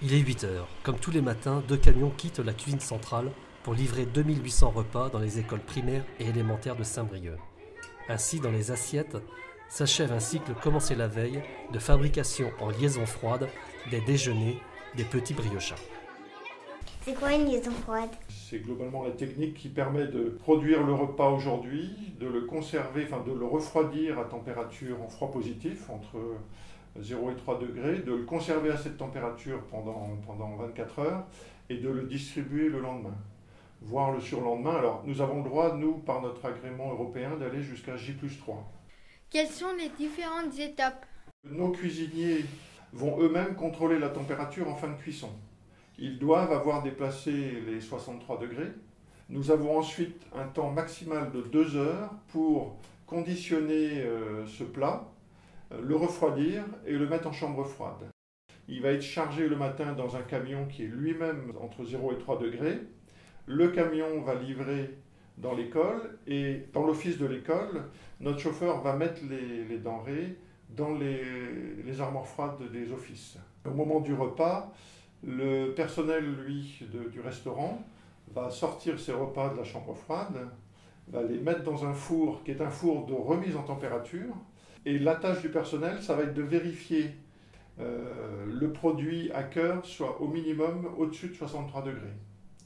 Il est 8 heures. Comme tous les matins, 2 camions quittent la cuisine centrale pour livrer 2800 repas dans les écoles primaires et élémentaires de Saint-Brieuc. Ainsi, dans les assiettes, s'achève un cycle commencé la veille de fabrication en liaison froide des déjeuners des petits briochins. C'est quoi une liaison froide? C'est globalement la technique qui permet de produire le repas aujourd'hui, de le conserver, de le refroidir à température en froid positif, entre 0 et 3 degrés, de le conserver à cette température pendant 24 heures et de le distribuer le lendemain, voire le surlendemain. Alors nous avons le droit, nous, par notre agrément européen, d'aller jusqu'à J+3. Quelles sont les différentes étapes? Nos cuisiniers vont eux-mêmes contrôler la température en fin de cuisson. Ils doivent avoir déplacé les 63 degrés. Nous avons ensuite un temps maximal de 2 heures pour conditionner ce plat, le refroidir et le mettre en chambre froide. Il va être chargé le matin dans un camion qui est lui-même entre 0 et 3 degrés. Le camion va livrer dans l'école et dans l'office de l'école, notre chauffeur va mettre les denrées dans les armoires froides des offices. Au moment du repas, le personnel, lui, du restaurant, va sortir ses repas de la chambre froide, va les mettre dans un four qui est un four de remise en température. Et la tâche du personnel, ça va être de vérifier le produit à cœur soit au minimum au-dessus de 63 degrés.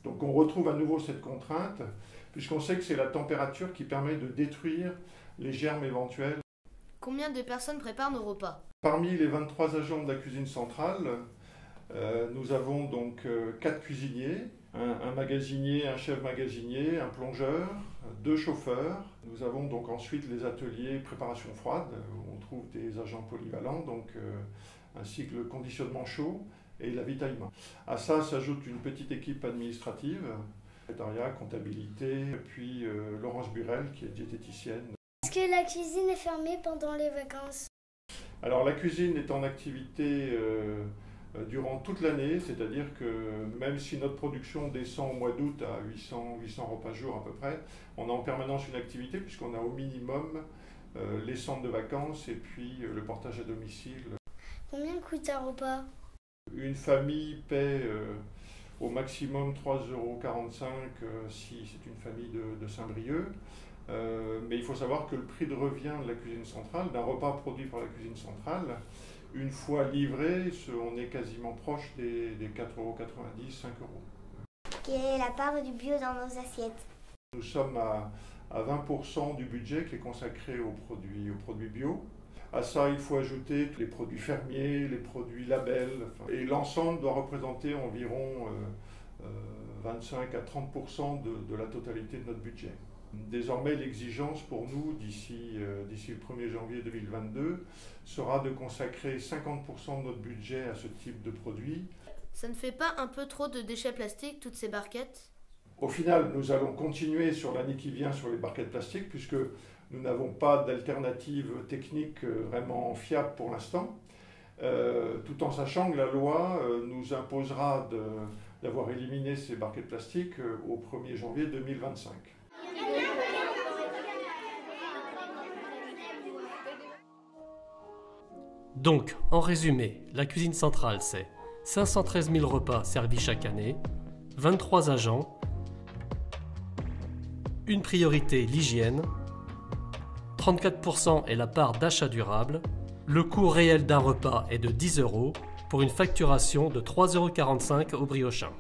Donc on retrouve à nouveau cette contrainte, puisqu'on sait que c'est la température qui permet de détruire les germes éventuels. Combien de personnes préparent nos repas? Parmi les 23 agents de la cuisine centrale, nous avons donc 4 cuisiniers, un magasinier, un chef magasinier, un plongeur, 2 chauffeurs. Nous avons donc ensuite les ateliers préparation froide, où on trouve des agents polyvalents, donc ainsi que le conditionnement chaud et l'avitaillement. À ça s'ajoute une petite équipe administrative, secrétariat, comptabilité, puis Laurence Burel qui est diététicienne. Est-ce que la cuisine est fermée pendant les vacances? Alors la cuisine est en activité durant toute l'année, c'est-à-dire que même si notre production descend au mois d'août à 800 repas jour à peu près, on a en permanence une activité puisqu'on a au minimum les centres de vacances et puis le portage à domicile. Combien coûte un repas? Une famille paie au maximum 3,45 € si c'est une famille de Saint-Brieuc. Mais il faut savoir que le prix de revient de la cuisine centrale, d'un repas produit par la cuisine centrale, une fois livré, on est quasiment proche des 4,90 €, 5 €. Quelle est la part du bio dans nos assiettes? Nous sommes à 20% du budget qui est consacré aux produits bio. À ça, il faut ajouter tous les produits fermiers, les produits labels. Et l'ensemble doit représenter environ 25 à 30% de la totalité de notre budget. Désormais, l'exigence pour nous, d'ici le 1er janvier 2022, sera de consacrer 50% de notre budget à ce type de produit. Ça ne fait pas un peu trop de déchets plastiques, toutes ces barquettes? Au final, nous allons continuer sur l'année qui vient sur les barquettes plastiques, puisque nous n'avons pas d'alternative technique vraiment fiable pour l'instant, tout en sachant que la loi nous imposera d'avoir éliminé ces barquettes plastiques au 1er janvier 2025. Donc, en résumé, la cuisine centrale, c'est 513 000 repas servis chaque année, 23 agents, une priorité, l'hygiène, 34% est la part d'achat durable, le coût réel d'un repas est de 10 € pour une facturation de 3,45 € au briochins.